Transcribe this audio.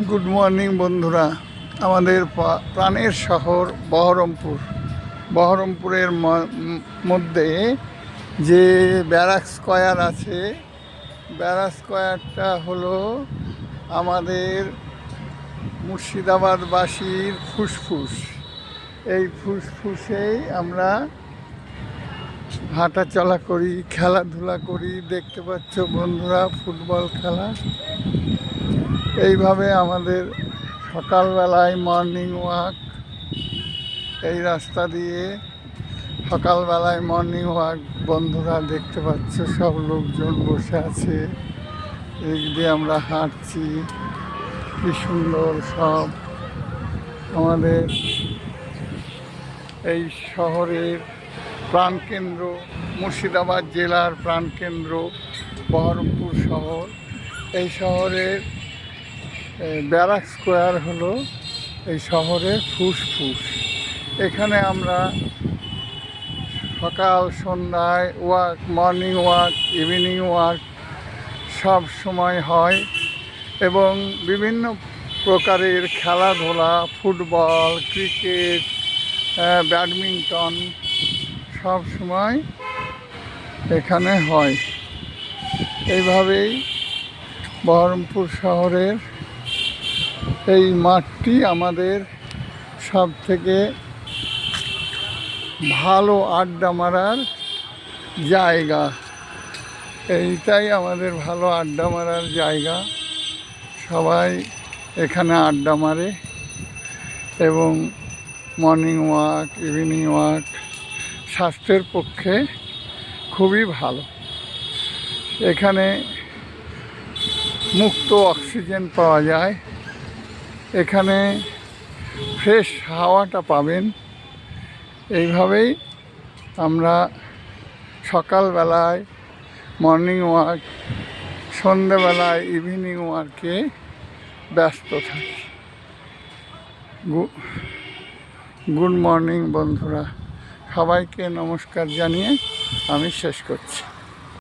Good morning বন্ধুরা। আমাদের প্রাণের শহর বহরমপুরের মধ্যে যে ব্যারাক স্কয়ার আছে, ব্যারাক স্কয়ারটা হলো আমাদের মুর্শিদাবাদবাসীর ফুসফুস। এই ফুসফুসেই আমরা হাঁটাচলা করি, খেলাধুলা করি। দেখতে পাচ্ছ বন্ধুরা, ফুটবল খেলা। এইভাবে আমাদের সকালবেলায় মর্নিং ওয়াক, এই রাস্তা দিয়ে সকালবেলায় মর্নিং ওয়াক। বন্ধুরা দেখতে পাচ্ছ, সব লোকজন বসে আছে, এই দিয়ে আমরা হাঁটছি। কি সুন্দর সব আমাদের এই শহরের প্রাণকেন্দ্র, মুর্শিদাবাদ জেলার প্রাণকেন্দ্র বহরমপুর শহর। এই শহরের ব্যারাক স্কয়ার হলো এই শহরের ফুসফুস। এখানে আমরা সকাল সন্ধ্যায় walk, morning walk, evening walk সব সময় হয় এবং বিভিন্ন প্রকারের খেলাধুলা, ফুটবল, ক্রিকেট, ব্যাডমিন্টন সব সময় এখানে হয়। এইভাবেই বহরমপুর শহরের এই মাঠটি আমাদের সব থেকে ভালো আড্ডা মারার জায়গা। এইটাই আমাদের ভালো আড্ডা মারার জায়গা। সবাই এখানে আড্ডা মারে এবং মর্নিং ওয়াক, ইভিনিং ওয়াক স্বাস্থ্যের পক্ষে খুবই ভালো। এখানে মুক্ত অক্সিজেন পাওয়া যায়, এখানে ফ্রেশ হাওয়াটা পাবেন। এইভাবেই আমরা সকালবেলায় মর্নিং ওয়াক, সন্ধ্যেবেলায় ইভিনিং ওয়াকে ব্যস্ত থাকি। গুড মর্নিং বন্ধুরা, সবাইকে নমস্কার জানিয়ে আমি শেষ করছি।